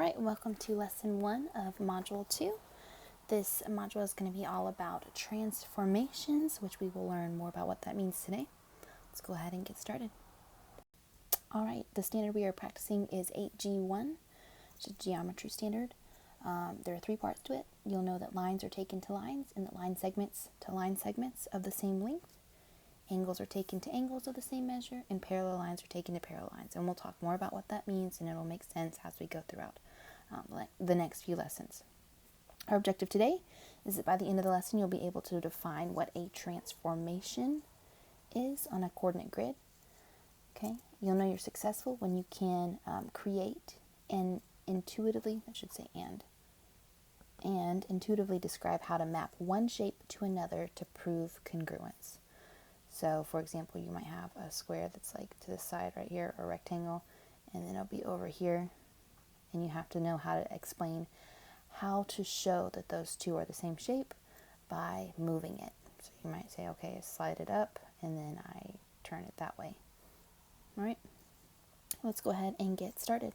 Alright, welcome to lesson 1 of module 2. This module is going to be all about transformations, which we will learn more about what that means today. Let's go ahead and get started. Alright, the standard we are practicing is 8G1. It's a geometry standard. There are 3 parts to it. You'll know that lines are taken to lines and that line segments to line segments of the same length. Angles are taken to angles of the same measure, and parallel lines are taken to parallel lines. And we'll talk more about what that means, and it'll make sense as we go throughout the next few lessons. Our objective today is that by the end of the lesson, you'll be able to define what a transformation is on a coordinate grid. Okay, you'll know you're successful when you can create and intuitively, and intuitively describe how to map one shape to another to prove congruence. So, for example, you might have a square that's like to the side right here, or a rectangle, and then it'll be over here, and you have to know how to explain how to show that those two are the same shape by moving it. So you might say, okay, I slide it up, and then I turn it that way. All right, let's go ahead and get started.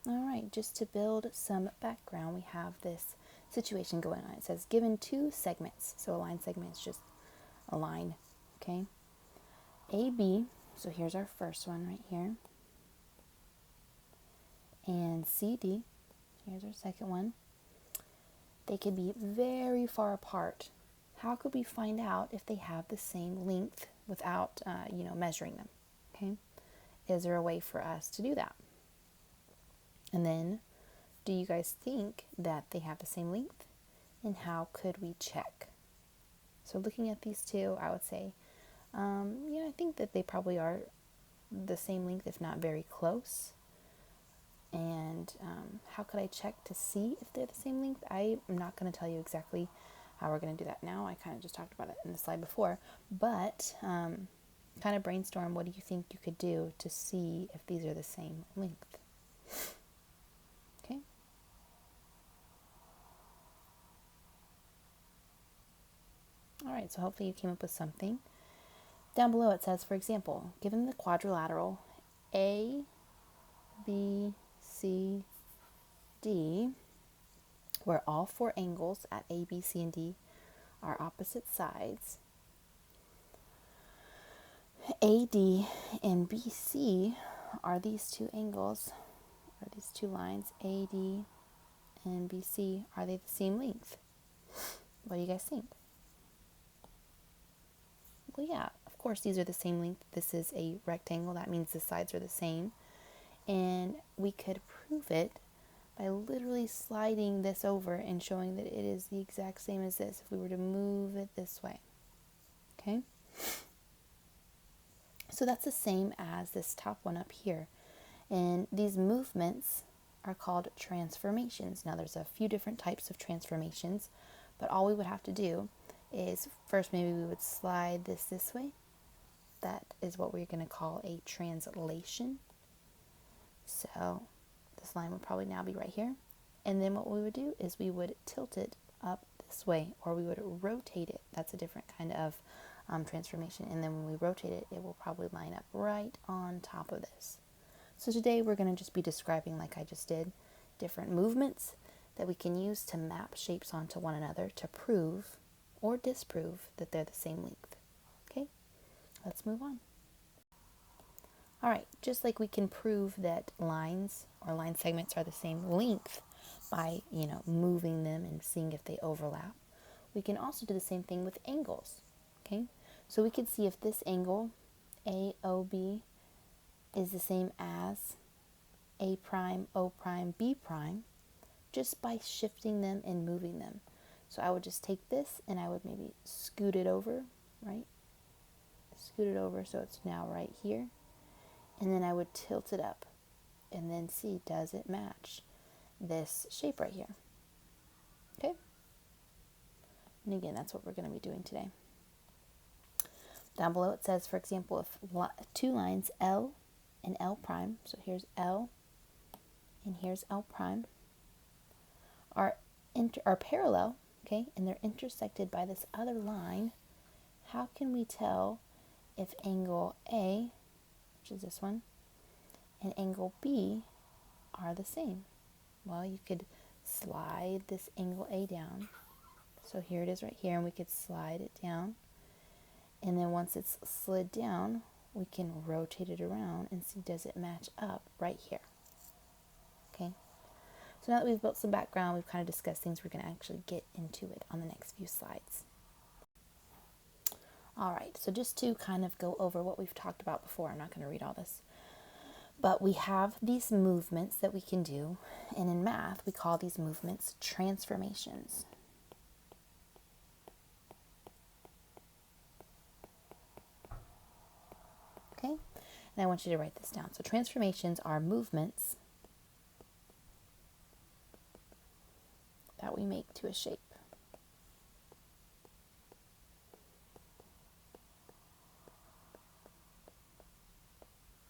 All right, just to build some background, we have this situation going on. It says given 2 segments. So a line segment is just a line. Okay, AB, so here's our first one right here, and CD, here's our second one. They could be very far apart. How could we find out if they have the same length without, measuring them? Okay, is there a way for us to do that? And then, do you guys think that they have the same length? And how could we check? So looking at these two, I would say, I think that they probably are the same length, if not very close. And how could I check to see if they're the same length? I'm not going to tell you exactly how we're going to do that now. I kind of just talked about it in the slide before. But kind of brainstorm, what do you think you could do to see if these are the same length? Okay. All right, so hopefully you came up with something. Down below it says, for example, given the quadrilateral A, B, C, D, where all 4 angles at A, B, C, and D are opposite sides, AD and BC are these 2 angles, or these 2 lines, AD and BC, are they the same length? What do you guys think? Well, yeah, of course these are the same length. This is a rectangle. That means the sides are the same. And we could prove it by literally sliding this over and showing that it is the exact same as this if we were to move it this way. Okay? So that's the same as this top one up here. And these movements are called transformations. Now there's a few different types of transformations, but all we would have to do is first maybe we would slide this way. That is what we're going to call a translation. So this line would probably now be right here. And then what we would do is we would tilt it up this way, or we would rotate it. That's a different kind of transformation. And then when we rotate it, it will probably line up right on top of this. So today we're going to just be describing, like I just did, different movements that we can use to map shapes onto one another to prove or disprove that they're the same length. Okay, let's move on. All right, just like we can prove that lines or line segments are the same length by, moving them and seeing if they overlap, we can also do the same thing with angles. Okay, so we can see if this angle, AOB, is the same as A prime, O prime, B prime, just by shifting them and moving them. So I would just take this and I would maybe scoot it over, right? Scoot it over so it's now right here. And then I would tilt it up and then see, does it match this shape right here? Okay? And again, that's what we're going to be doing today. Down below it says, for example, if 2 lines L and L prime, so here's L and here's L prime, are parallel, okay, and they're intersected by this other line, how can we tell if angle A, which is this one, and angle B are the same? Well, you could slide this angle A down. So here it is right here, and we could slide it down. And then once it's slid down, we can rotate it around and see, does it match up right here? Okay. So now that we've built some background, we've kind of discussed things, we're going to actually get into it on the next few slides. All right, so just to kind of go over what we've talked about before, I'm not going to read all this, but we have these movements that we can do, and in math, we call these movements transformations. Okay, and I want you to write this down. So transformations are movements that we make to a shape.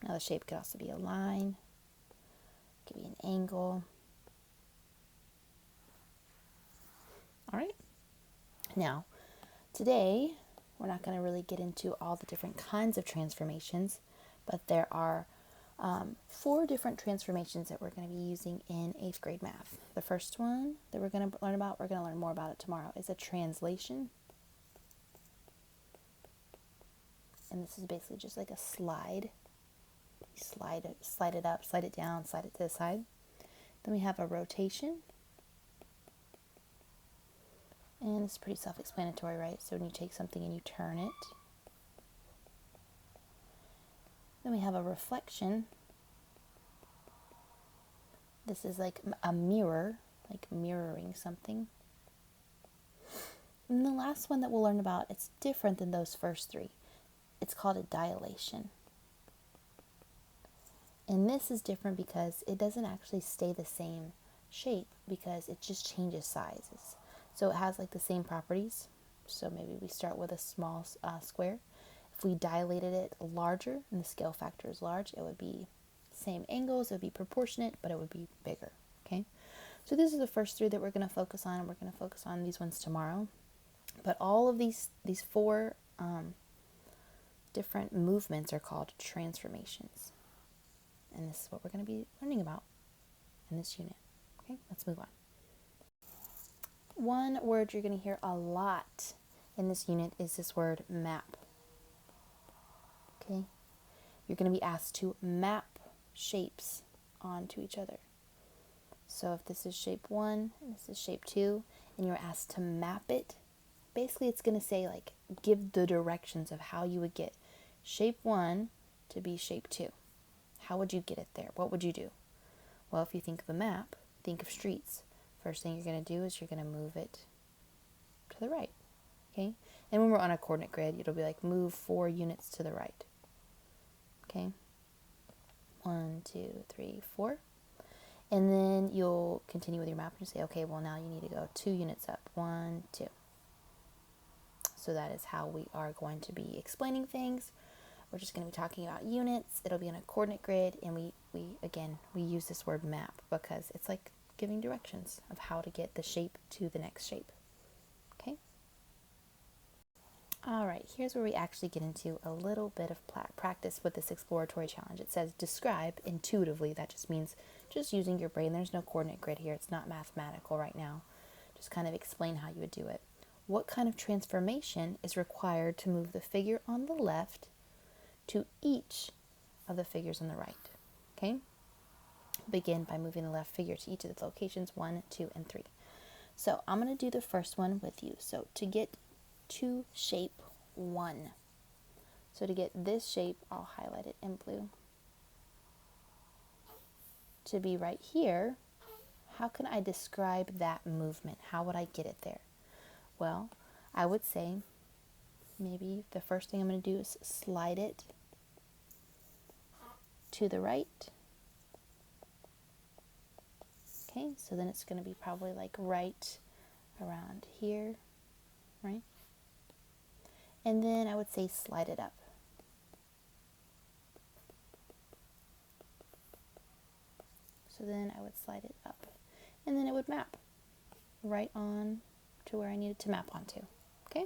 Now the shape could also be a line, it could be an angle. All right. Now, today, we're not going to really get into all the different kinds of transformations, but there are 4 different transformations that we're going to be using in 8th grade math. The first one that we're going to learn about, we're going to learn more about it tomorrow, is a translation. And this is basically just like a slide. You slide it up, slide it down, slide it to the side. Then we have a rotation. And it's pretty self-explanatory, right? So when you take something and you turn it. Then we have a reflection. This is like a mirror, like mirroring something. And the last one that we'll learn about, it's different than those first 3. It's called a dilation. And this is different because it doesn't actually stay the same shape, because it just changes sizes. So it has like the same properties. So maybe we start with a small square. If we dilated it larger and the scale factor is large, it would be same angles, it would be proportionate, but it would be bigger. Okay, so these are the first 3 that we're going to focus on, and we're going to focus on these ones tomorrow. But all of these 4 different movements are called transformations. And this is what we're going to be learning about in this unit. Okay, let's move on. One word you're going to hear a lot in this unit is this word map. Okay, you're going to be asked to map shapes onto each other. So if this is shape 1 and this is shape 2, and you're asked to map it, basically it's going to say, like, give the directions of how you would get shape 1 to be shape 2. How would you get it there? What would you do? Well, if you think of a map, think of streets. First thing you're going to do is you're going to move it to the right. Okay? And when we're on a coordinate grid, it'll be like move 4 units to the right. Okay? 1, 2, 3, 4. And then you'll continue with your map and say, okay, well, now you need to go 2 units up. 1, 2. So that is how we are going to be explaining things. We're just going to be talking about units. It'll be on a coordinate grid, and we use this word map because it's like giving directions of how to get the shape to the next shape. Okay? All right, here's where we actually get into a little bit of practice with this exploratory challenge. It says describe intuitively. That just means just using your brain. There's no coordinate grid here. It's not mathematical right now. Just kind of explain how you would do it. What kind of transformation is required to move the figure on the left to each of the figures on the right? Okay? Begin by moving the left figure to each of the locations 1, 2, and 3. So I'm going to do the first one with you. So to get to shape 1. So to get this shape, I'll highlight it in blue. To be right here, how can I describe that movement? How would I get it there? Well, I would say maybe the first thing I'm going to do is slide it to the right. Okay, so then it's going to be probably like right around here, right? And then I would say slide it up. So then I would slide it up. And then it would map right on to where I needed to map onto. Okay?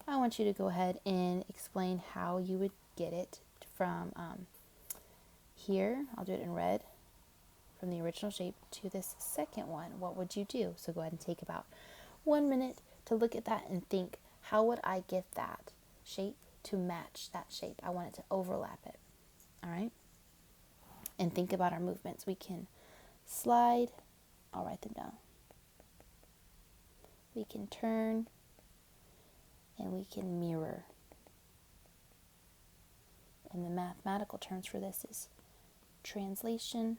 I want you to go ahead and explain how you would get it from here. I'll do it in red. from the original shape to this second one, what would you do? So go ahead and take about 1 minute to look at that and think, how would I get that shape to match that shape? I want it to overlap it. All right? And think about our movements. We can slide. I'll write them down. We can turn, and we can mirror. And the mathematical terms for this is translation,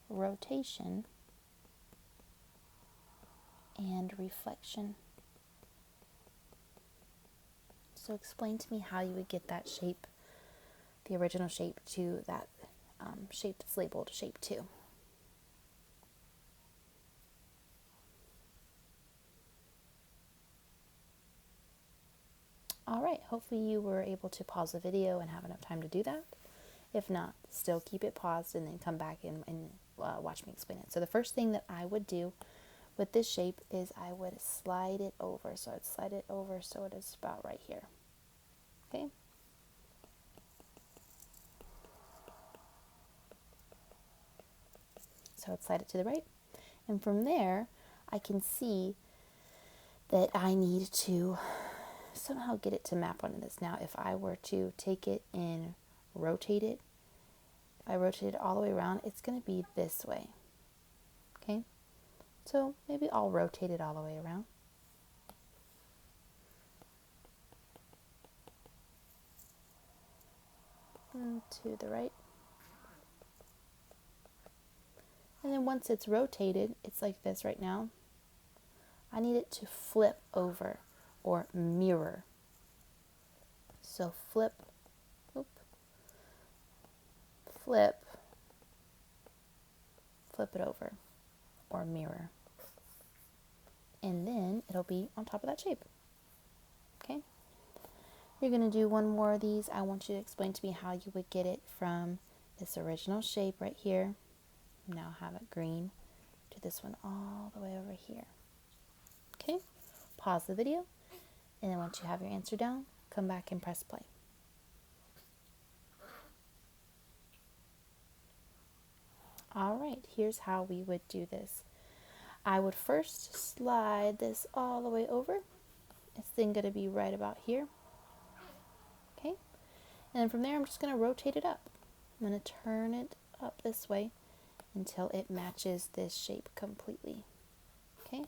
rotation, and reflection. So explain to me how you would get that shape, the original shape, to that shape that's labeled shape 2. All right, hopefully you were able to pause the video and have enough time to do that. If not, still keep it paused and then come back and watch me explain it. So the first thing that I would do with this shape is I would slide it over. So I'd slide it over so it is about right here. Okay? So I'd slide it to the right. And from there, I can see that I need to somehow get it to map onto this. Now, if I were to take it and rotate it, if I rotate it all the way around, it's going to be this way. Okay? So maybe I'll rotate it all the way around. And to the right. And then once it's rotated, it's like this right now. I need it to flip over or mirror. So flip it over or mirror. And then it'll be on top of that shape. Okay? You're going to do one more of these. I want you to explain to me how you would get it from this original shape right here. Now have it green to this one all the way over here. Okay? Pause the video. And then once you have your answer down, come back and press play. All right, here's how we would do this. I would first slide this all the way over. It's then going to be right about here. Okay? And then from there, I'm just going to rotate it up. I'm going to turn it up this way until it matches this shape completely. Okay?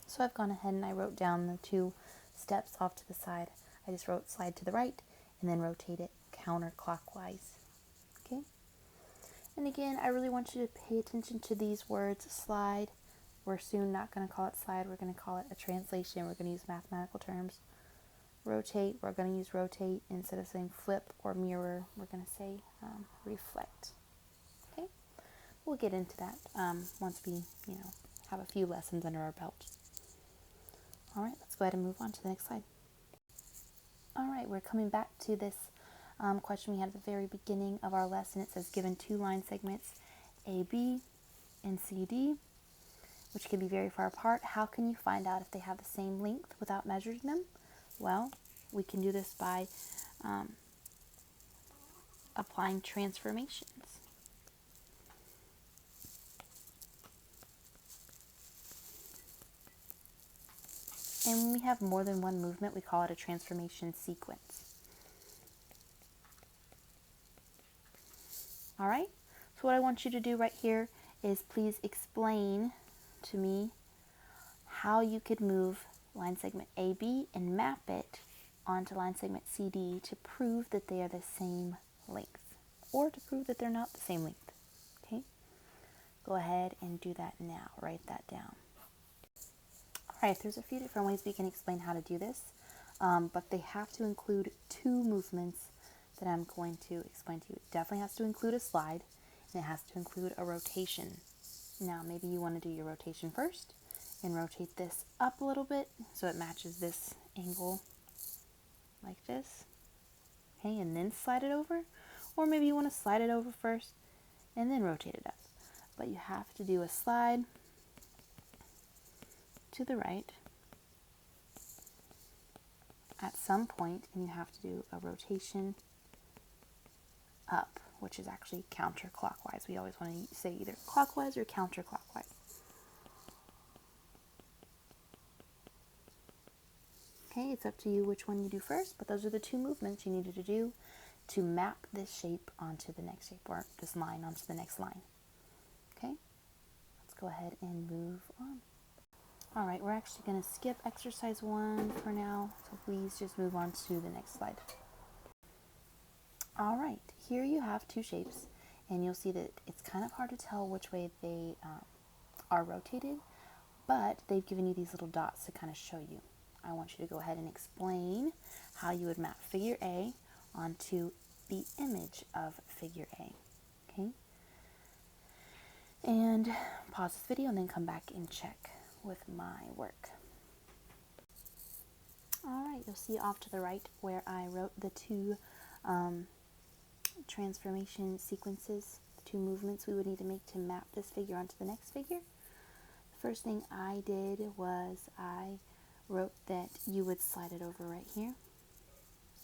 So I've gone ahead and I wrote down the 2 steps off to the side. I just wrote slide to the right and then rotate it counterclockwise. Okay? And again, I really want you to pay attention to these words, slide. We're soon not going to call it slide. We're going to call it a translation. We're going to use mathematical terms. Rotate, we're going to use rotate. Instead of saying flip or mirror, we're going to say reflect. Okay? We'll get into that once we, have a few lessons under our belt. All right, let's go ahead and move on to the next slide. All right, we're coming back to this question we had at the very beginning of our lesson. It says, given 2 line segments, AB and CD, which can be very far apart, how can you find out if they have the same length without measuring them? Well, we can do this by applying transformations. And when we have more than one movement, we call it a transformation sequence. All right, so what I want you to do right here is please explain to me how you could move line segment AB and map it onto line segment CD to prove that they are the same length, or to prove that they're not the same length. Okay, go ahead and do that now. Write that down. All right, there's a few different ways we can explain how to do this, but they have to include 2 movements that I'm going to explain to you. It definitely has to include a slide, and it has to include a rotation. Now, maybe you want to do your rotation first and rotate this up a little bit so it matches this angle like this. Okay, and then slide it over. Or maybe you want to slide it over first and then rotate it up. But you have to do a slide to the right at some point, and you have to do a rotation up, which is actually counterclockwise. We always want to say either clockwise or counterclockwise. Okay, it's up to you which one you do first, but those are the two movements you needed to do to map this shape onto the next shape, or this line onto the next line. Okay, let's go ahead and move on. All right, we're actually going to skip exercise 1 for now, so please just move on to the next slide. All right, here you have two shapes, and you'll see that it's kind of hard to tell which way they are rotated, but they've given you these little dots to kind of show you. I want you to go ahead and explain how you would map figure A onto the image of figure A, okay? And pause this video and then come back and check with my work. All right, you'll see off to the right where I wrote the two transformation sequences, the two movements we would need to make to map this figure onto the next figure. The first thing I did was I wrote that you would slide it over right here.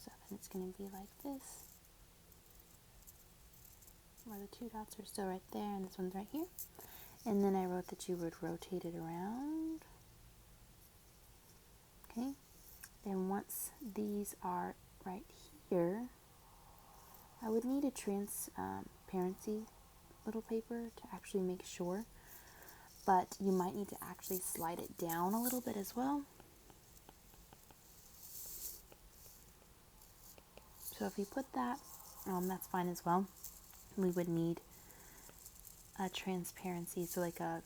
So then it's going to be like this, where the two dots are still right there and this one's right here. And then I wrote that you would rotate it around. Okay. Then once these are right here, I would need a transparency little paper to actually make sure, but you might need to actually slide it down a little bit as well. So if you put that, that's fine as well. We would need a transparency, so like a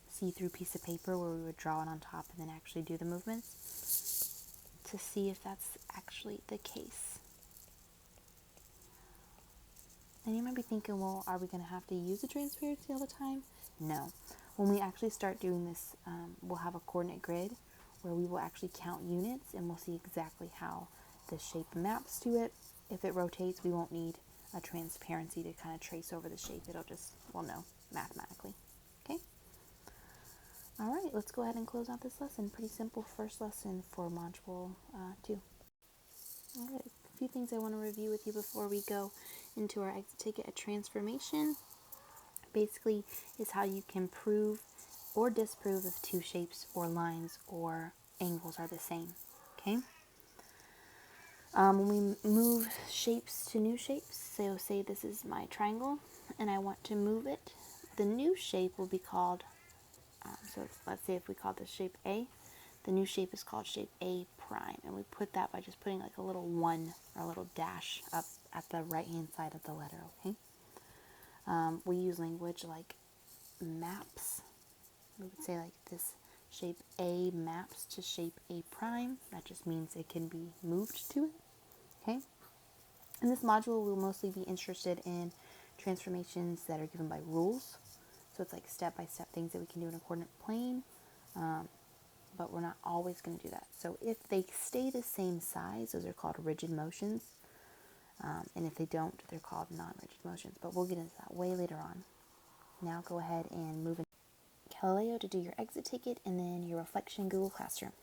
see-through piece of paper where we would draw it on top and then actually do the movements to see if that's actually the case. And you might be thinking, well, are we going to have to use a transparency all the time? No. When we actually start doing this, we'll have a coordinate grid where we will actually count units and we'll see exactly how the shape maps to it. If it rotates, we won't need a transparency to kind of trace over the shape. It'll just, we'll know mathematically. Okay? All right, let's go ahead and close out this lesson. Pretty simple first lesson for Module 2. All right, a few things I want to review with you before we go into our exit ticket. A transformation basically is how you can prove or disprove if two shapes or lines or angles are the same. Okay? When we move shapes to new shapes, so say this is my triangle and I want to move it, the new shape will be called, so let's say if we call this shape A, the new shape is called shape A prime, and we put that by just putting like a little 1 or a little dash up at the right hand side of the letter, okay? We use language like maps. We would say like this shape A maps to shape A prime. That just means it can be moved to it. Okay. In this module, we'll mostly be interested in transformations that are given by rules. So it's like step-by-step things that we can do in a coordinate plane, but we're not always going to do that. So if they stay the same size, those are called rigid motions. And if they don't, they're called non-rigid motions. But we'll get into that way later on. Now go ahead and move in Galileo to do your exit ticket and then your reflection in Google Classroom.